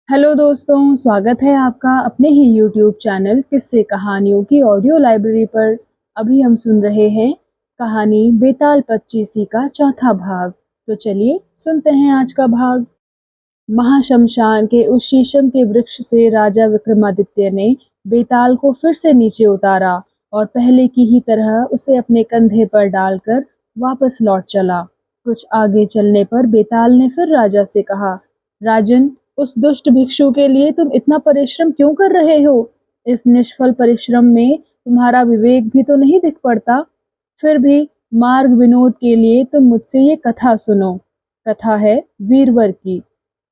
Hello दोस्तों, स्वागत है आपका अपने ही यूट्यूब चैनल किस्से कहानियों की ऑडियो लाइब्रेरी पर। अभी हम सुन रहे हैं कहानी बेताल पच्चीसी का चौथा भाग। तो चलिए सुनते हैं आज का भाग। महाशमशान के उस शीशम के वृक्ष से राजा विक्रमादित्य ने बेताल को फिर से नीचे उतारा और पहले की ही तरह उसे अपने कंधे पर डालकर वापस लौट चला। कुछ आगे चलने पर बेताल ने फिर राजा से कहा, राजन, उस दुष्ट भिक्षु के लिए तुम इतना परिश्रम क्यों कर रहे हो? इस निष्फल परिश्रम में तुम्हारा विवेक भी तो नहीं दिख पड़ता। फिर भी मार्ग विनोद के लिए तुम मुझसे ये कथा सुनो। कथा है वीरवर की।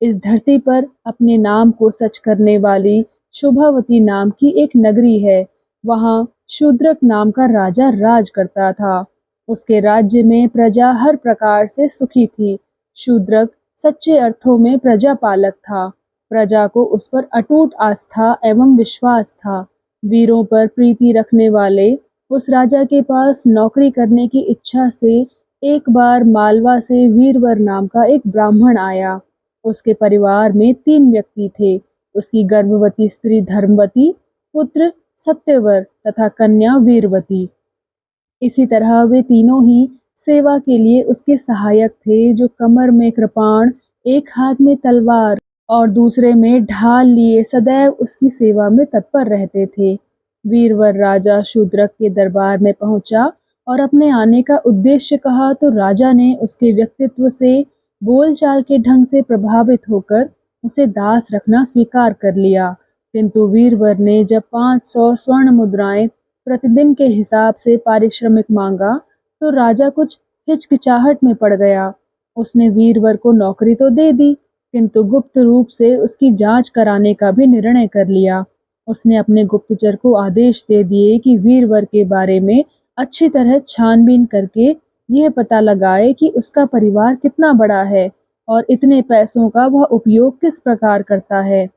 इस धरती पर अपने नाम को सच करने वाली शोभावती नाम की एक नगरी है। वहाँ शूद्रक नाम का राजा राज करता था। उसके राज्य में प्रजा हर प्रकार से सुखी थी। शूद्रक सच्चे अर्थों में प्रजा पालक था। प्रजा को उस पर अटूट आस्था एवं विश्वास था। वीरों पर प्रीति रखने वाले उस राजा के पास नौकरी करने की इच्छा से एक बार मालवा से वीरवर नाम का एक ब्राह्मण आया। उसके परिवार में 3 व्यक्ति थे। उसकी गर्भवती स्त्री धर्मवती, पुत्र सत्यवर तथा कन्या वीरवती। इसी तरह वे तीनों ही सेवा के लिए उसके सहायक थे, जो कमर में कृपाण, एक हाथ में तलवार और दूसरे में ढाल लिए सदैव उसकी सेवा में तत्पर रहते थे। वीरवर राजा शूद्रक के दरबार में पहुंचा और अपने आने का उद्देश्य कहा तो राजा ने उसके व्यक्तित्व से, बोलचाल के ढंग से प्रभावित होकर उसे दास रखना स्वीकार कर लिया। किंतु वीरवर ने जब 500 स्वर्ण मुद्राएं प्रतिदिन के हिसाब से पारिश्रमिक मांगा तो राजा कुछ हिचकिचाहट में पड़ गया। उसने वीरवर को नौकरी तो दे दी, किंतु गुप्त रूप से उसकी जांच कराने का भी निर्णय कर लिया। उसने अपने गुप्तचर को आदेश दे दिए कि वीरवर के बारे में अच्छी तरह छानबीन करके यह पता लगाए कि उसका परिवार कितना बड़ा है और इतने पैसों का वह उपयोग किस प्रकार करता है।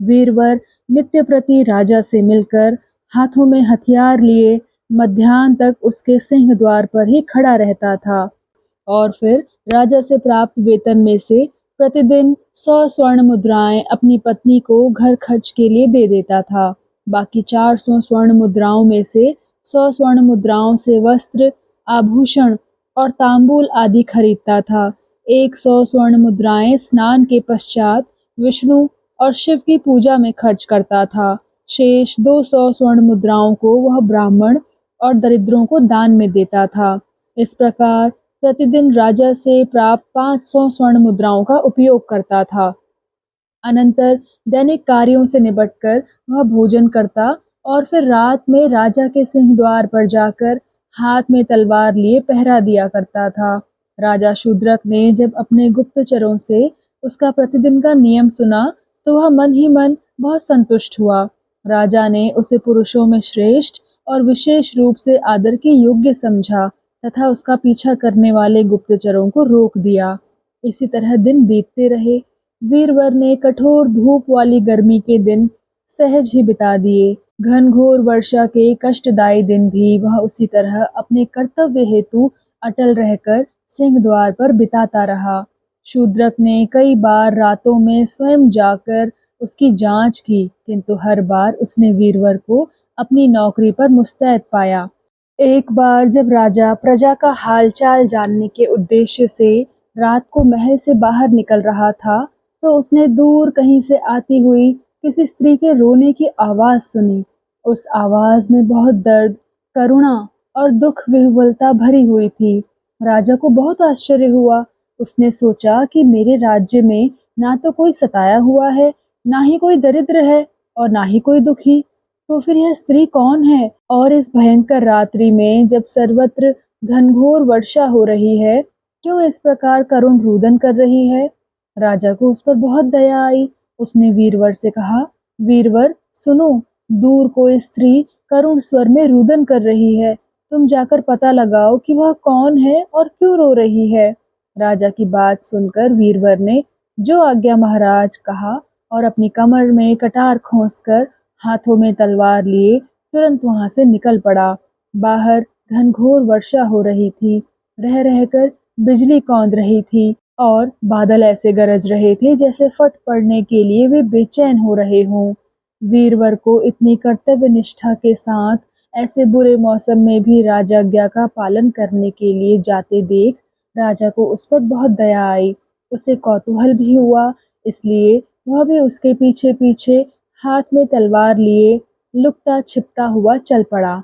वीरवर नित्य प्रति राजा से मिलकर हाथों में हथियार लिए मध्याह्न तक उसके सिंह द्वार पर ही खड़ा रहता था और फिर राजा से प्राप्त वेतन में से प्रतिदिन 100 स्वर्ण मुद्राएं अपनी पत्नी को घर खर्च के लिए दे देता था। बाकी 400 स्वर्ण मुद्राओं में से 100 स्वर्ण मुद्राओं से वस्त्र, आभूषण और तांबूल आदि खरीदता था। 100 स्वर्ण मुद्राएं स्नान के पश्चात विष्णु और शिव की पूजा में खर्च करता था। शेष 200 स्वर्ण मुद्राओं को वह ब्राह्मण और दरिद्रों को दान में देता था। इस प्रकार प्रतिदिन राजा से प्राप्त 500 स्वर्ण मुद्राओं का उपयोग करता था। अनंतर दैनिक कार्यों से निपटकर वह भोजन करता और फिर रात में राजा के सिंह द्वार पर जाकर हाथ में तलवार लिए पहरा दिया करता था। राजा शूद्रक ने जब अपने गुप्तचरों से उसका प्रतिदिन का नियम सुना तो वह मन ही मन बहुत संतुष्ट हुआ। राजा ने उसे पुरुषों में श्रेष्ठ और विशेष रूप से आदर के योग्य समझा तथा उसका पीछा करने वाले गुप्तचरों को रोक दिया। इसी तरह दिन बीतते रहे। वीरवर ने कठोर धूप वाली गर्मी के दिन सहज ही बिता दिए। घनघोर वर्षा के कष्टदायी दिन भी वह उसी तरह अपने कर्तव्य हेतु अटल रहकर सिंह द्वार पर बिताता रहा। शूद्रक ने कई बार रातों में स्वयं जाकर उसकी जांच की, किंतु हर बार उसने वीरवर को अपनी नौकरी पर मुस्तैद पाया। एक बार जब राजा प्रजा का हालचाल जानने के उद्देश्य से रात को महल से बाहर निकल रहा था तो उसने दूर कहीं से आती हुई किसी स्त्री के रोने की आवाज सुनी। उस आवाज में बहुत दर्द, करुणा और दुख विह्वलता भरी हुई थी। राजा को बहुत आश्चर्य हुआ। उसने सोचा कि मेरे राज्य में ना तो कोई सताया हुआ है, ना ही कोई दरिद्र है और ना ही कोई दुखी, तो फिर यह स्त्री कौन है? और इस भयंकर रात्रि में जब सर्वत्र घनघोर वर्षा हो रही है, क्यों इस प्रकार करुण रुदन कर रही है? राजा को उस पर बहुत दया आई। उसने वीरवर से कहा, वीरवर सुनो, दूर कोई स्त्री करुण स्वर में रुदन कर रही है। तुम जाकर पता लगाओ कि वह कौन है और क्यों रो रही है। राजा की बात सुनकर वीरवर ने जो आज्ञा महाराज कहा और अपनी कमर में कटार खोसकर हाथों में तलवार लिए तुरंत वहां से निकल पड़ा। बाहर घनघोर वर्षा हो रही थी। रह रहकर बिजली कौंद रही थी और बादल ऐसे गरज रहे थे जैसे फट पड़ने के लिए वे बेचैन हो रहे हों। वीरवर को इतनी कर्तव्य निष्ठा के साथ ऐसे बुरे मौसम में भी राजाज्ञा का पालन करने के लिए जाते देख राजा को उस पर बहुत दया आई। उसे कौतूहल भी हुआ, इसलिए वह भी उसके पीछे पीछे हाथ में तलवार लिए लुकता छिपता हुआ चल पड़ा।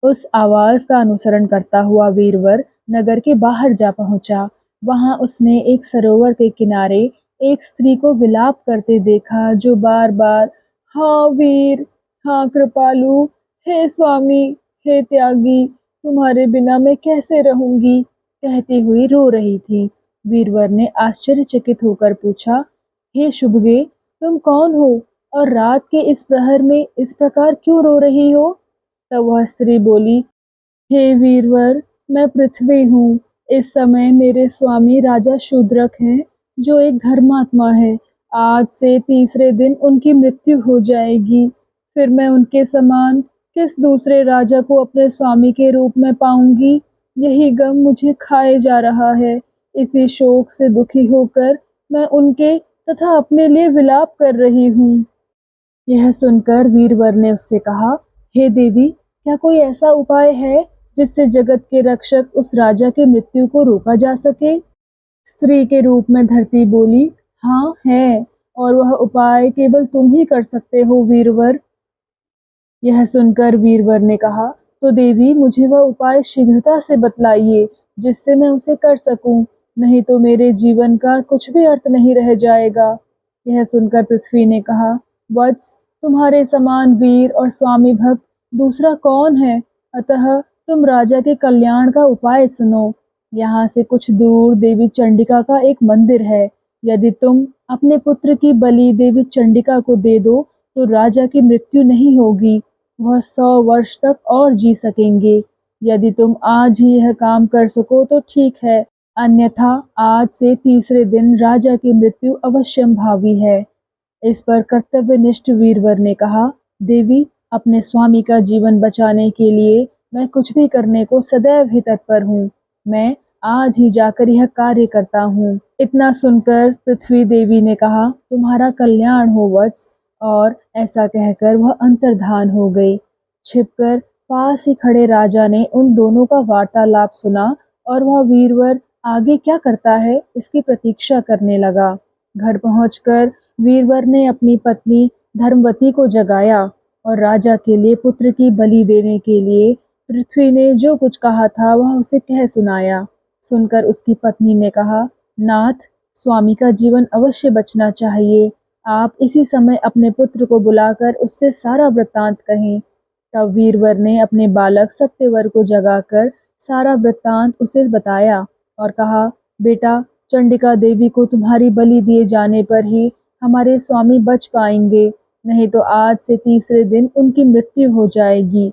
उस आवाज का अनुसरण करता हुआ वीरवर नगर के बाहर जा पहुंचा। वहां उसने एक सरोवर के किनारे एक स्त्री को विलाप करते देखा जो बार बार हाँ वीर, हाँ कृपालु, हे स्वामी, हे त्यागी, तुम्हारे बिना मैं कैसे रहूंगी कहती हुई रो रही थी। वीरवर ने आश्चर्यचकित होकर पूछा, हे शुभगे, तुम कौन हो और रात के इस प्रहर में इस प्रकार क्यों रो रही हो? तब वह स्त्री बोली, हे वीरवर, मैं पृथ्वी हूँ। इस समय मेरे स्वामी राजा शूद्रक हैं, जो एक धर्मात्मा है। आज से तीसरे दिन उनकी मृत्यु हो जाएगी। फिर मैं उनके समान किस दूसरे राजा को अपने स्वामी के रूप में पाऊंगी? यही गम मुझे खाए जा रहा है। इसी शोक से दुखी होकर मैं उनके तथा अपने लिए विलाप कर रही हूँ। यह सुनकर वीरवर ने उससे कहा, हे देवी, क्या कोई ऐसा उपाय है जिससे जगत के रक्षक उस राजा की मृत्यु को रोका जा सके? स्त्री के रूप में धरती बोली, हाँ है, और वह उपाय केवल तुम ही कर सकते हो वीरवर। यह सुनकर वीरवर ने कहा, तो देवी मुझे वह उपाय शीघ्रता से बतलाइए जिससे मैं उसे कर सकूं, नहीं तो मेरे जीवन का कुछ भी अर्थ नहीं रह जाएगा। यह सुनकर पृथ्वी ने कहा, वत्स, तुम्हारे समान वीर और स्वामी भक्त दूसरा कौन है? अतः तुम राजा के कल्याण का उपाय सुनो। यहाँ से कुछ दूर देवी चंडिका का एक मंदिर है। यदि तुम अपने पुत्र की बलि देवी चंडिका को दे दो तो राजा की मृत्यु नहीं होगी, वह 100 वर्ष तक और जी सकेंगे। यदि तुम आज ही यह काम कर सको तो ठीक है, अन्यथा आज से तीसरे दिन राजा की मृत्यु अवश्यंभावी है। इस पर कर्तव्यनिष्ठ वीरवर ने कहा, देवी, अपने स्वामी का जीवन बचाने के लिए मैं कुछ भी करने को सदैव ही तत्पर हूँ। मैं आज ही जाकर यह कार्य करता हूँ। इतना सुनकर पृथ्वी देवी ने कहा, तुम्हारा कल्याण हो वत्स, और ऐसा कहकर वह अंतर्धान हो गई। छिपकर पास ही खड़े राजा ने उन दोनों का वार्तालाप सुना और वह वीरवर आगे क्या करता है इसकी प्रतीक्षा करने लगा। घर पहुंचकर वीरवर ने अपनी पत्नी धर्मवती को जगाया और राजा के लिए पुत्र की बलि देने के लिए पृथ्वी ने जो कुछ कहा था वह उसे कह सुनाया। सुनकर उसकी पत्नी ने कहा, नाथ, स्वामी का जीवन अवश्य बचना चाहिए। आप इसी समय अपने पुत्र को बुलाकर उससे सारा वृत्तांत कहें। तब वीरवर ने अपने बालक सत्यवर को जगाकर सारा वृत्तांत उसे बताया और कहा, बेटा, चंडिका देवी को तुम्हारी बलि दिए जाने पर ही हमारे स्वामी बच पाएंगे, नहीं तो आज से तीसरे दिन उनकी मृत्यु हो जाएगी।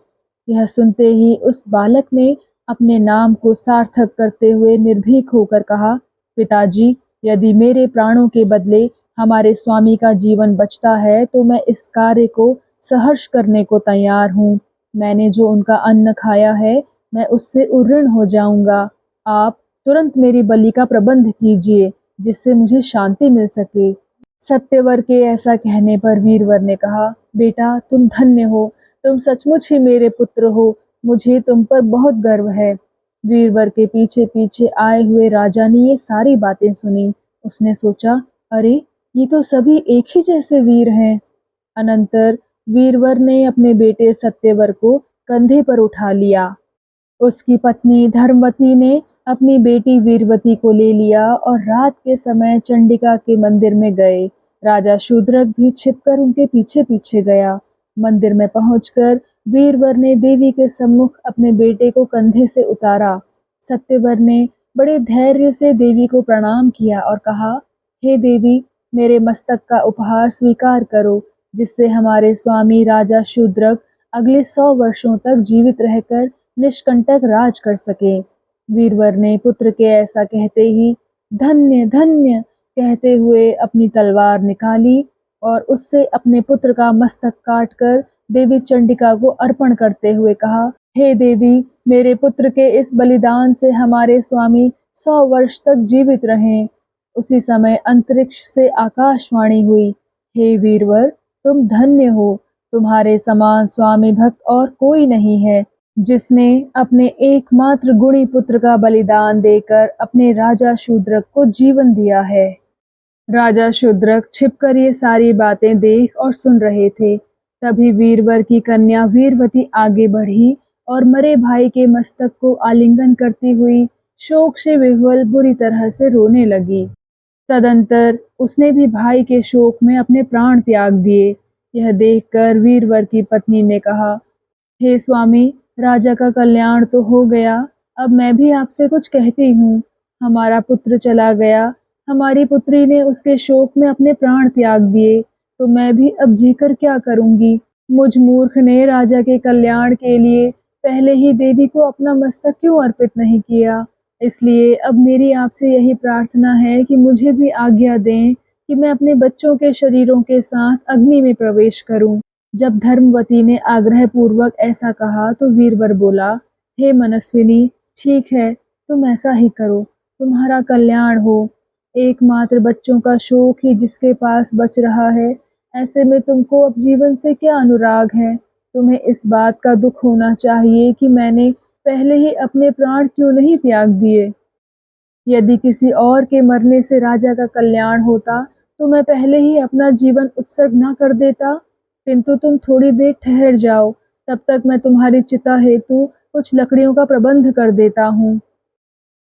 यह सुनते ही उस बालक ने अपने नाम को सार्थक करते हुए निर्भीक होकर कहा, पिताजी, यदि मेरे प्राणों के बदले हमारे स्वामी का जीवन बचता है तो मैं इस कार्य को सहर्ष करने को तैयार हूँ। मैंने जो उनका अन्न खाया है मैं उससे उऋण हो जाऊंगा। आप तुरंत मेरी बलि का प्रबंध कीजिए जिससे मुझे शांति मिल सके। सत्यवर के ऐसा कहने पर वीरवर ने कहा, बेटा, तुम धन्य हो, तुम सचमुच ही मेरे पुत्र हो, मुझे तुम पर बहुत गर्व है। वीरवर के पीछे पीछे आए हुए राजा ने ये सारी बातें सुनी। उसने सोचा, अरे, ये तो सभी एक ही जैसे वीर हैं। अनंतर वीरवर ने अपने बेटे सत्यवर को कंधे पर उठा लिया। उसकी पत्नी धर्मवती ने अपनी बेटी वीरवती को ले लिया और रात के समय चंडिका के मंदिर में गए। राजा शूद्रक भी छिपकर उनके पीछे पीछे गया। मंदिर में पहुंचकर वीरवर ने देवी के सम्मुख अपने बेटे को कंधे से उतारा। सत्यवर ने बड़े धैर्य से देवी को प्रणाम किया और कहा, हे देवी, मेरे मस्तक का उपहार स्वीकार करो, जिससे हमारे स्वामी राजा शूद्रक अगले 100 वर्षों तक जीवित रहकर निष्कंटक राज कर सके। वीरवर ने पुत्र के ऐसा कहते ही धन्य धन्य कहते हुए अपनी तलवार निकाली और उससे अपने पुत्र का मस्तक काटकर देवी चंडिका को अर्पण करते हुए कहा, हे देवी, मेरे पुत्र के इस बलिदान से हमारे स्वामी 100 वर्ष तक जीवित रहें। उसी समय अंतरिक्ष से आकाशवाणी हुई, हे वीरवर, तुम धन्य हो, तुम्हारे समान स्वामी भक्त और कोई नहीं है, जिसने अपने एकमात्र गुणी पुत्र का बलिदान देकर अपने राजा शूद्रक को जीवन दिया है। राजा शूद्रक छिपकर ये सारी बातें देख और सुन रहे थे। तभी वीरवर की कन्या वीरवती आगे बढ़ी और मरे भाई के मस्तक को आलिंगन करती हुई शोक से विह्वल बुरी तरह से रोने लगी। तदंतर उसने भी भाई के शोक में अपने प्राण त्याग दिए। यह देखकर वीरवर की पत्नी ने कहा, हे स्वामी, राजा का कल्याण तो हो गया, अब मैं भी आपसे कुछ कहती हूँ। हमारा पुत्र चला गया, हमारी पुत्री ने उसके शोक में अपने प्राण त्याग दिए, तो मैं भी अब जीकर क्या करूँगी। मुझ मूर्ख ने राजा के कल्याण के लिए पहले ही देवी को अपना मस्तक क्यों अर्पित नहीं किया। इसलिए अब मेरी आपसे यही प्रार्थना है कि मुझे भी आज्ञा दें कि मैं अपने बच्चों के शरीरों के साथ अग्नि में प्रवेश करूं। जब धर्मवती ने आग्रह पूर्वक ऐसा कहा तो वीरवर बोला, हे मनस्विनी, ठीक है, तुम ऐसा ही करो, तुम्हारा कल्याण हो। एकमात्र बच्चों का शोक ही जिसके पास बच रहा है, ऐसे में तुमको अब जीवन से क्या अनुराग है। तुम्हें इस बात का दुख होना चाहिए कि मैंने पहले ही अपने प्राण क्यों नहीं त्याग दिए। यदि किसी और के मरने से राजा का कल्याण होता तो मैं पहले ही अपना जीवन उत्सर्ग न कर देता, किंतु तुम थोड़ी देर ठहर जाओ, तब तक मैं तुम्हारी चिता हेतु कुछ लकड़ियों का प्रबंध कर देता हूँ।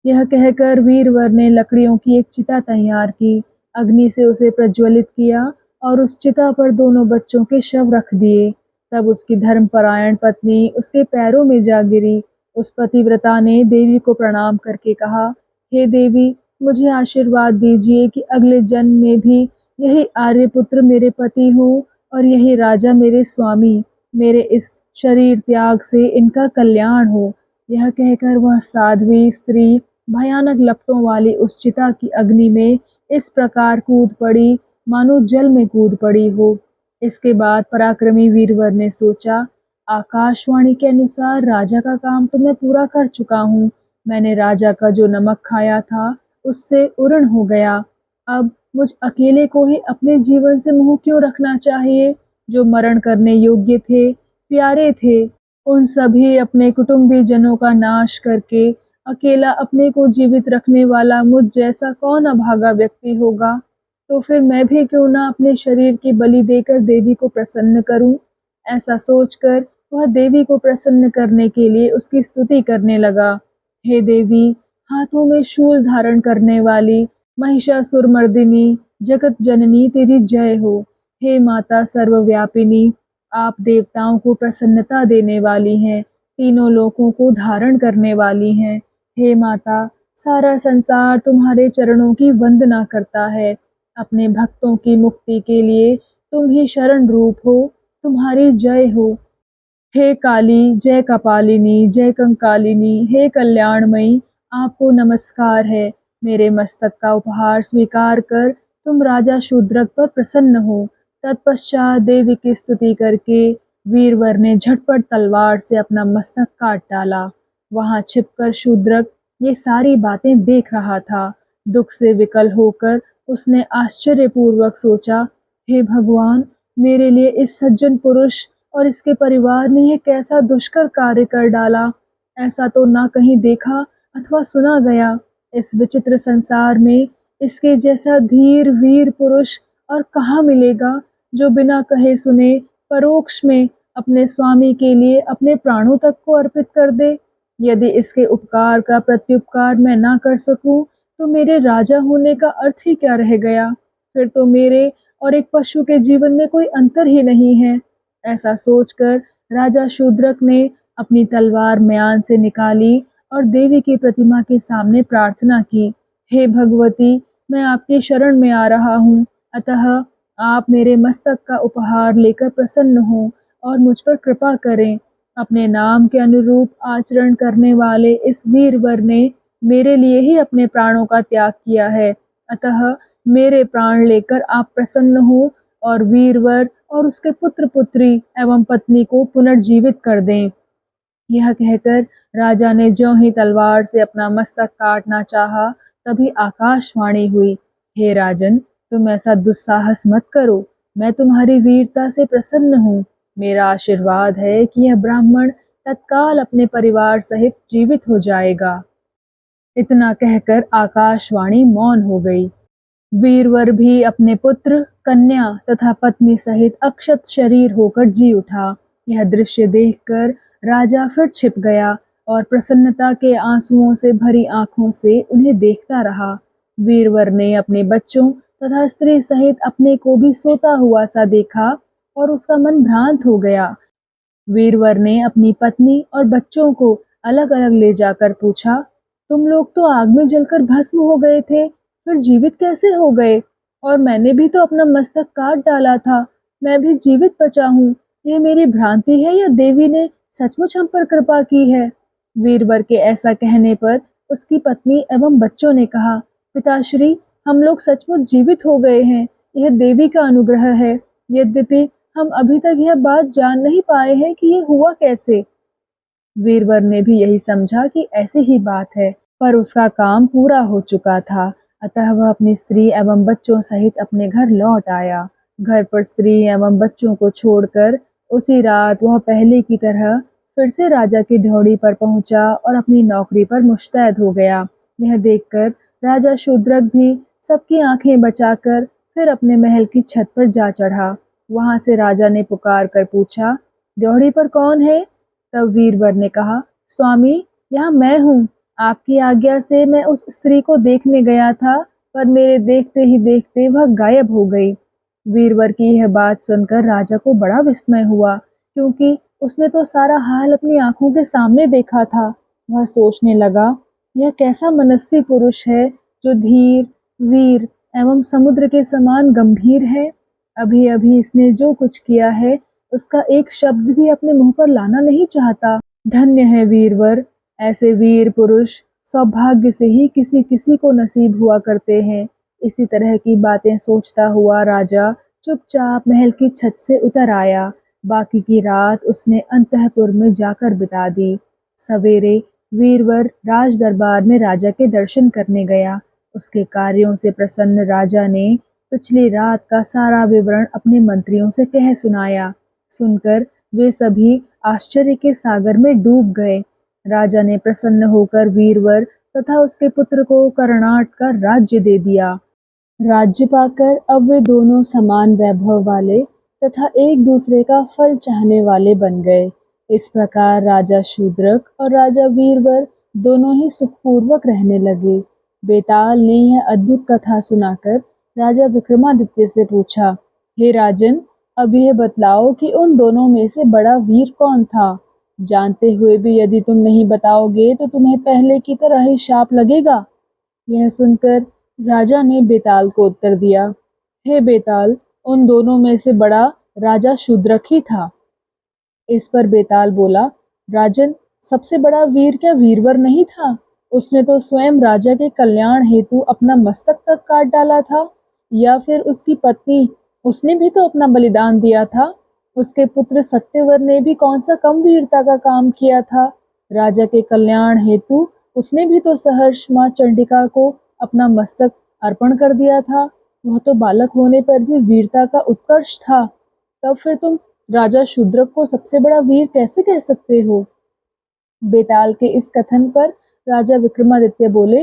यह कहकर वीरवर ने लकड़ियों की एक चिता तैयार की, अग्नि से उसे प्रज्वलित किया और उस चिता पर दोनों बच्चों के शव रख दिए। तब उसकी धर्मपरायण पत्नी उसके पैरों में जा गिरी। उस पतिव्रता ने देवी को प्रणाम करके कहा, हे देवी, मुझे आशीर्वाद दीजिए कि अगले जन्म में भी यही आर्यपुत्र मेरे पति हो और यही राजा मेरे स्वामी। मेरे इस शरीर त्याग से इनका कल्याण हो। यह कहकर वह साध्वी स्त्री भयानक लपटों वाली उस चिता की अग्नि में इस प्रकार कूद पड़ी मानो जल में कूद पड़ी हो। इसके बाद पराक्रमी वीरवर ने सोचा, आकाशवाणी के अनुसार राजा का काम तो मैं पूरा कर चुका हूँ। मैंने राजा का जो नमक खाया था उससे उरण हो गया। अब मुझ अकेले को ही अपने जीवन से मोह क्यों रखना चाहिए। जो मरण करने योग्य थे, प्यारे थे, उन सभी अपने कुटुंबी जनों का नाश करके अकेला अपने को जीवित रखने वाला मुझ जैसा कौन अभागा व्यक्ति होगा। तो फिर मैं भी क्यों ना अपने शरीर की बलि देकर देवी को प्रसन्न करूं। ऐसा सोचकर वह देवी को प्रसन्न करने के लिए उसकी स्तुति करने लगा। हे देवी, हाथों में शूल धारण करने वाली महिषासुरमर्दिनी जगत जननी, तेरी जय हो। हे माता सर्वव्यापिनी, आप देवताओं को प्रसन्नता देने वाली हैं, तीनों लोकों को धारण करने वाली हैं। हे माता, सारा संसार तुम्हारे चरणों की वंदना करता है। अपने भक्तों की मुक्ति के लिए तुम ही शरण रूप हो, तुम्हारी जय हो। हे काली, जय कपालिनी, जय कंकालिनी, हे कल्याणमयी, आपको नमस्कार है। मेरे मस्तक का उपहार स्वीकार कर तुम राजा शूद्रक पर प्रसन्न हो। तत्पश्चात देवी की स्तुति करके वीरवर ने झटपट तलवार से अपना मस्तक काट डाला। वहां छिपकर शूद्रक ये सारी बातें देख रहा था। दुख से विकल होकर उसने आश्चर्यपूर्वक सोचा, हे भगवान, मेरे लिए इस सज्जन पुरुष और इसके परिवार ने यह कैसा दुष्कर कार्य कर डाला। ऐसा तो ना कहीं देखा अथवा सुना गया। इस विचित्र संसार में इसके जैसा धीर वीर पुरुष और कहाँ मिलेगा, जो बिना कहे सुने परोक्ष में अपने स्वामी के लिए अपने प्राणों तक को अर्पित कर दे। यदि इसके उपकार का प्रत्युपकार मैं ना कर सकूं, तो मेरे राजा होने का अर्थ ही क्या रह गया। फिर तो मेरे और एक पशु के जीवन में कोई अंतर ही नहीं है। ऐसा सोचकर राजा शूद्रक ने अपनी तलवार म्यान से निकाली और देवी की प्रतिमा के सामने प्रार्थना की, हे भगवती, मैं आपकी शरण में आ रहा हूँ, अतः आप मेरे मस्तक का उपहार लेकर प्रसन्न हो और मुझ पर कृपा करें। अपने नाम के अनुरूप आचरण करने वाले इस वीरवर ने मेरे लिए ही अपने प्राणों का त्याग किया है, अतः मेरे प्राण लेकर आप प्रसन्न हो और वीरवर और उसके पुत्र पुत्री एवं पत्नी को पुनर्जीवित कर दें। यह कहकर राजा ने ज्यों ही तलवार से अपना मस्तक काटना चाहा, तभी आकाशवाणी हुई, हे राजन, तुम ऐसा दुस्साहस मत करो। मैं तुम्हारी वीरता से प्रसन्न हूँ। मेरा आशीर्वाद है कि यह ब्राह्मण तत्काल अपने परिवार सहित जीवित हो जाएगा। इतना कहकर आकाशवाणी मौन हो गई। वीरवर भी अपने पुत्र, कन्या तथा पत्नी सहित अक्षत शरीर होकर जी उठा। यह दृश्य देखकर राजा फिर छिप गया और प्रसन्नता के आंसुओं से भरी आंखों से उन्हें देखता रहा। वीरवर ने अपने बच्चों तथा स्त्री सहित अपने को भी सोता हुआ सा देखा और उसका मन भ्रांत हो गया। वीरवर ने अपनी पत्नी और बच्चों को अलग अलग ले जाकर पूछा, तुम लोग तो आग में जलकर भस्म हो गए थे, फिर जीवित कैसे हो गए? और मैंने भी तो अपना मस्तक काट डाला था, मैं भी जीवित बचा हूँ। ये मेरी भ्रांति है या देवी ने सचमुच हम पर कृपा की है? वीरवर के ऐसा कहने पर उसकी पत्नी एवं बच्चों ने कहा, पिताश्री, हम लोग सचमुच जीवित हो गए हैं, यह देवी का अनुग्रह है। यद्यपि हम अभी तक यह बात जान नहीं पाए हैं कि ये हुआ कैसे। वीरवर ने भी यही समझा कि ऐसी ही बात है, पर उसका काम पूरा हो चुका था, अतः वह अपनी स्त्री एवं बच्चों सहित अपने घर लौट आया। घर पर स्त्री एवं बच्चों को छोड़कर उसी रात वह पहले की तरह फिर से राजा की ड्योढ़ी पर पहुंचा और अपनी नौकरी पर मुस्तैद हो गया। यह देखकर राजा शूद्रक भी सबकी आंखें बचाकर फिर अपने महल की छत पर जा चढ़ा। वहां से राजा ने पुकार कर पूछा, ड्योढ़ी पर कौन है? तब वीरवर ने कहा, स्वामी, यहाँ मैं हूँ। आपकी आज्ञा से मैं उस स्त्री को देखने गया था, पर मेरे देखते ही देखते वह गायब हो गई। वीरवर की यह बात सुनकर राजा को बड़ा विस्मय हुआ, क्योंकि उसने तो सारा हाल अपनी आंखों के सामने देखा था। वह सोचने लगा, यह कैसा मनस्वी पुरुष है जो धीर, वीर एवं समुद्र के समान गंभीर है। अभी अभी इसने जो कुछ किया है, उसका एक शब्द भी अपने मुंह पर लाना नहीं चाहता। धन्य है वीरवर, ऐसे वीर पुरुष सौभाग्य से ही किसी किसी को नसीब हुआ करते हैं। इसी तरह की बातें सोचता हुआ राजा चुपचाप महल की छत से उतर आया। बाकी की रात उसने अंतःपुर में जाकर बिता दी। सवेरे वीरवर राज दरबार में राजा के दर्शन करने गया। उसके कार्यों से प्रसन्न राजा ने पिछली रात का सारा विवरण अपने मंत्रियों से कह सुनाया। सुनकर वे सभी आश्चर्य के सागर में डूब गए। राजा ने प्रसन्न होकर वीरवर तथा उसके पुत्र को कर्णाट का राज्य दे दिया। राज्य पाकर अब वे दोनों समान वैभव वाले तथा एक दूसरे का फल चाहने वाले बन गए। इस प्रकार राजा शूद्रक और राजा वीरवर दोनों ही सुखपूर्वक रहने लगे। बेताल ने यह अद्भुत कथा सुनाकर राजा विक्रमादित्य से पूछा, हे राजन, अब यह बतलाओ कि उन दोनों में से बड़ा वीर कौन था? जानते हुए भी यदि तुम नहीं बताओगे तो तुम्हें पहले की तरह ही शाप लगेगा। यह सुनकर राजा ने बेताल को उत्तर दिया, हे बेताल, उन दोनों में से बड़ा राजा शूद्रक ही था। इस पर बेताल बोला, राजन, सबसे बड़ा वीर क्या वीरवर नहीं था? उसने तो स्वयं राजा के कल्याण हेतु अपना मस्तक तक काट डाला था। या फिर उसकी पत्नी, उसने भी तो अपना बलिदान दिया था। उसके पुत्र सत्यवर ने भी कौन सा कम वीरता का काम किया था। राजा के कल्याण हेतु उसने भी तो सहर्ष मां चंडिका को अपना मस्तक अर्पण कर दिया था। वह तो बालक होने पर भी वीरता का उत्कर्ष था। तब फिर तुम राजा शूद्रक को सबसे बड़ा वीर कैसे कह सकते हो? बेताल के इस कथन पर राजा विक्रमादित्य बोले,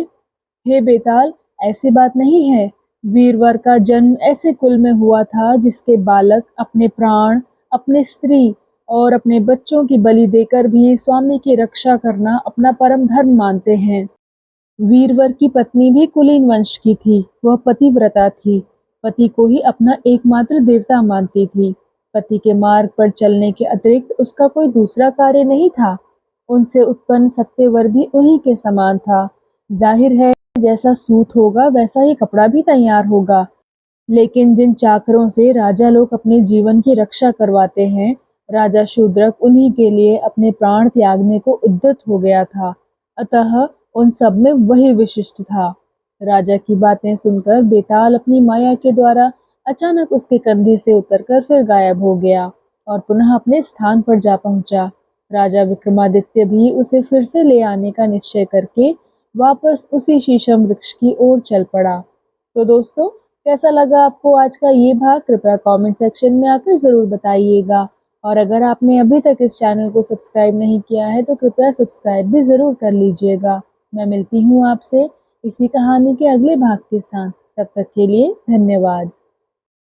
हे बेताल, ऐसी बात नहीं है। वीरवर का जन्म ऐसे कुल में हुआ था जिसके बालक अपने प्राण, अपने स्त्री और अपने बच्चों की बलि देकर भी स्वामी की रक्षा करना अपना परम धर्म मानते हैं। वीरवर की पत्नी भी कुलीन वंश की थी। वह पतिव्रता थी। पति को ही अपना एकमात्र देवता मानती थी। पति के मार्ग पर चलने के अतिरिक्त उसका कोई दूसरा कार्य नहीं था। उनसे उत्पन्न सत्यवर भी उन्हीं के समान था। जाहिर है, जैसा सूत होगा वैसा ही कपड़ा भी तैयार होगा। लेकिन जिन चाकरों से राजा लोग अपने जीवन की रक्षा करवाते हैं, राजा शूद्रक उन्हीं के लिए अपने प्राण त्यागने को उद्यत हो गया था। अतः उन सब में वही विशिष्ट था। राजा की बातें सुनकर बेताल अपनी माया के द्वारा अचानक उसके कंधे से उतरकर फिर गायब हो गया और पुनः अपने स्थान पर जा पहुंचा। राजा विक्रमादित्य भी उसे फिर से ले आने का निश्चय करके वापस उसी शीशम वृक्ष की ओर चल पड़ा। तो दोस्तों, कैसा लगा आपको आज का ये भाग? कृपया कमेंट सेक्शन में आकर ज़रूर बताइएगा। और अगर आपने अभी तक इस चैनल को सब्सक्राइब नहीं किया है तो कृपया सब्सक्राइब भी ज़रूर कर लीजिएगा। मैं मिलती हूँ आपसे इसी कहानी के अगले भाग के साथ। तब तक के लिए धन्यवाद।